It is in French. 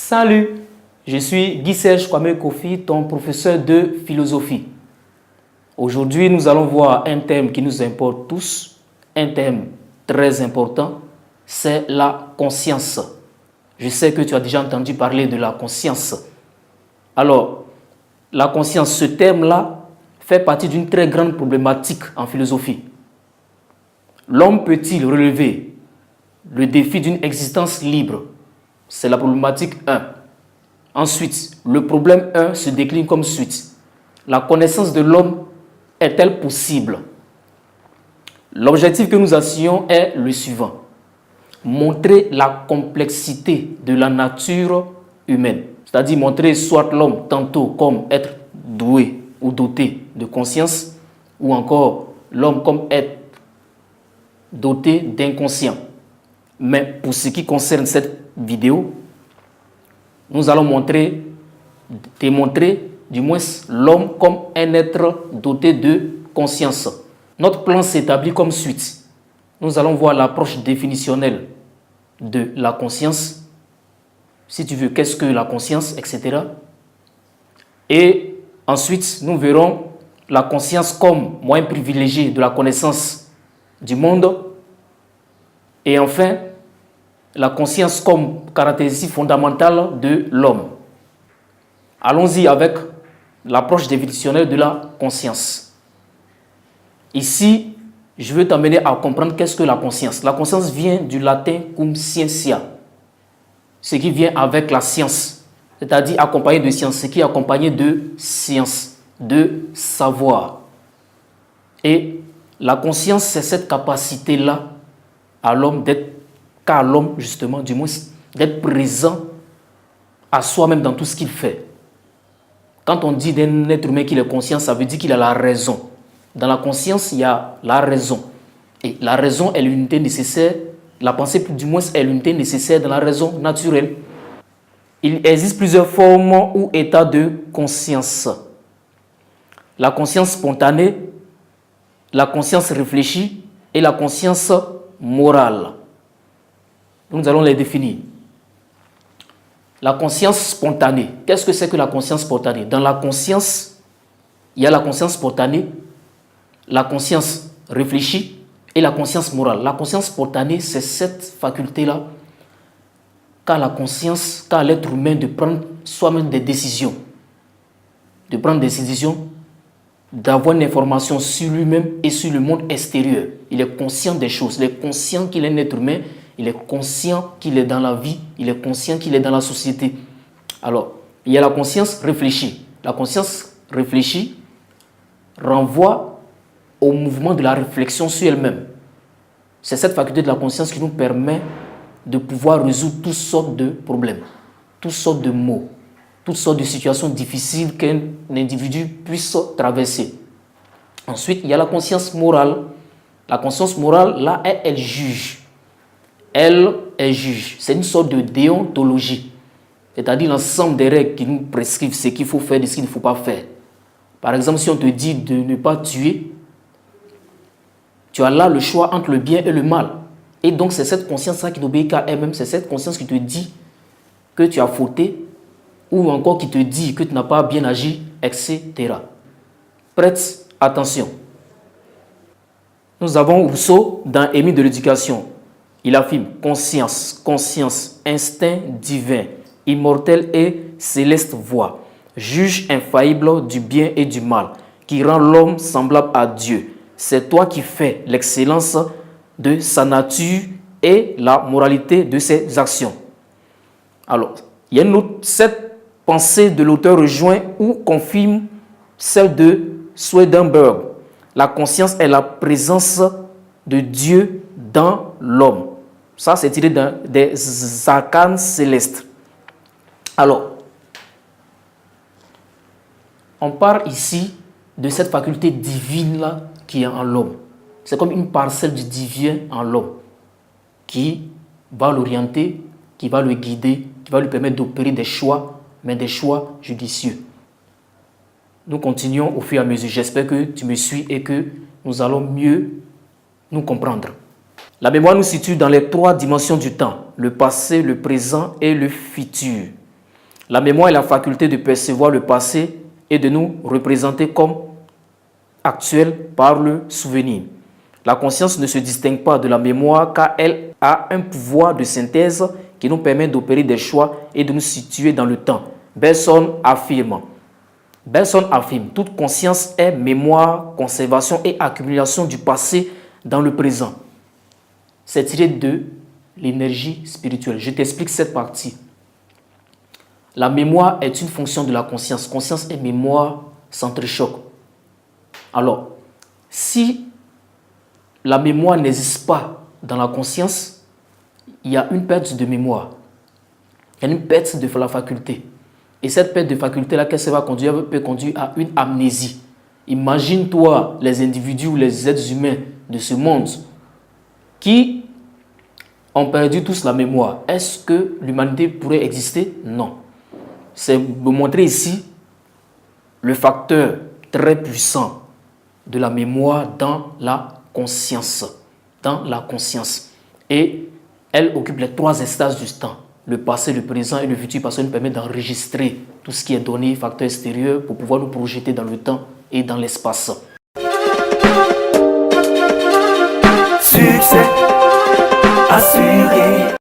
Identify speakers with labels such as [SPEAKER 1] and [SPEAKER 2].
[SPEAKER 1] Salut, je suis Guy-Serge Kwame Kofi, ton professeur de philosophie. Aujourd'hui, nous allons voir un thème qui nous importe tous, un thème très important, c'est la conscience. Je sais que tu as déjà entendu parler de la conscience. Alors, la conscience, ce terme-là, fait partie d'une très grande problématique en philosophie. L'homme peut-il relever le défi d'une existence libre? C'est la problématique 1. Ensuite, le problème 1 se décline comme suite. La connaissance de l'homme est-elle possible? L'objectif que nous assignons est le suivant. Montrer la complexité de la nature humaine. C'est-à-dire montrer soit l'homme tantôt comme être doué ou doté de conscience, ou encore l'homme comme être doté d'inconscient. Mais pour ce qui concerne cette vidéo, nous allons démontrer du moins l'homme comme un être doté de conscience. Notre plan s'établit comme suite. Nous allons voir l'approche définitionnelle de la conscience. Si tu veux, qu'est-ce que la conscience, etc. Et ensuite, nous verrons la conscience comme moyen privilégié de la connaissance du monde. Et enfin, la conscience comme caractéristique fondamentale de l'homme. Allons-y avec l'approche définitionnelle de la conscience. Ici, je veux t'amener à comprendre qu'est-ce que la conscience. La conscience vient du latin cum scientia, ce qui vient avec la science, c'est-à-dire accompagné de science, ce qui est accompagné de science, de savoir. Et la conscience, c'est cette capacité-là à l'homme qu'à l'homme, justement, du moins, d'être présent à soi-même dans tout ce qu'il fait. Quand on dit d'un être humain qu'il est conscient, ça veut dire qu'il a la raison. Dans la conscience, il y a la raison. Et la raison est l'unité nécessaire, la pensée, du moins, est l'unité nécessaire dans la raison naturelle. Il existe plusieurs formes ou états de conscience. La conscience spontanée, la conscience réfléchie et la conscience morale. Nous allons les définir. La conscience spontanée. Qu'est-ce que c'est que la conscience spontanée? Dans la conscience, il y a la conscience spontanée, la conscience réfléchie et la conscience morale. La conscience spontanée, c'est cette faculté-là qu'a la conscience, qu'a l'être humain de prendre soi-même des décisions. De prendre des décisions, d'avoir une information sur lui-même et sur le monde extérieur. Il est conscient des choses, il est conscient qu'il est un être humain, il est conscient qu'il est dans la vie, il est conscient qu'il est dans la société. Alors, il y a la conscience réfléchie. La conscience réfléchie renvoie au mouvement de la réflexion sur elle-même. C'est cette faculté de la conscience qui nous permet de pouvoir résoudre toutes sortes de problèmes, toutes sortes de maux, toutes sortes de situations difficiles qu'un individu puisse traverser. Ensuite, il y a la conscience morale. La conscience morale, là, elle juge. Elle juge. C'est une sorte de déontologie. C'est-à-dire l'ensemble des règles qui nous prescrivent ce qu'il faut faire et ce qu'il ne faut pas faire. Par exemple, si on te dit de ne pas tuer, tu as là le choix entre le bien et le mal. Et donc, c'est cette conscience-là qui n'obéit qu'à elle-même. C'est cette conscience qui te dit que tu as fauté ou encore qui te dit que tu n'as pas bien agi, etc. Prête attention. Nous avons Rousseau dans Émile de l'éducation. Il affirme conscience, conscience, instinct divin, immortel et céleste voix, juge infaillible du bien et du mal, qui rend l'homme semblable à Dieu. C'est toi qui fais l'excellence de sa nature et la moralité de ses actions. Alors, il y a cette pensée de l'auteur rejoint ou confirme celle de Swedenborg. La conscience est la présence de Dieu dans l'homme. Ça, c'est tiré des arcanes célestes. Alors, on parle ici de cette faculté divine-là qui est en l'homme. C'est comme une parcelle du divin en l'homme qui va l'orienter, qui va le guider, qui va lui permettre d'opérer des choix, mais des choix judicieux. Nous continuons au fur et à mesure. J'espère que tu me suis et que nous allons mieux nous comprendre. La mémoire nous situe dans les 3 dimensions du temps, le passé, le présent et le futur. La mémoire est la faculté de percevoir le passé et de nous représenter comme actuel par le souvenir. La conscience ne se distingue pas de la mémoire car elle a un pouvoir de synthèse qui nous permet d'opérer des choix et de nous situer dans le temps. Bergson affirme, toute conscience est mémoire, conservation et accumulation du passé dans le présent. C'est tiré de l'énergie spirituelle. Je t'explique cette partie. La mémoire est une fonction de la conscience. Conscience et mémoire s'entrechoquent. Alors, si la mémoire n'existe pas dans la conscience, il y a une perte de mémoire. Il y a une perte de la faculté. Et cette perte de faculté-là, qu'est-ce que ça va conduire? Peut conduire à une amnésie. Imagine-toi les individus ou les êtres humains de ce monde qui ont perdu tous la mémoire. Est-ce que l'humanité pourrait exister? Non. C'est de montrer ici le facteur très puissant de la mémoire dans la conscience. Dans la conscience. Et elle occupe les 3 instances du temps. Le passé, le présent et le futur, parce qu'elle nous permet d'enregistrer tout ce qui est donné, facteur extérieur, pour pouvoir nous projeter dans le temps et dans l'espace.
[SPEAKER 2] Succès assuré.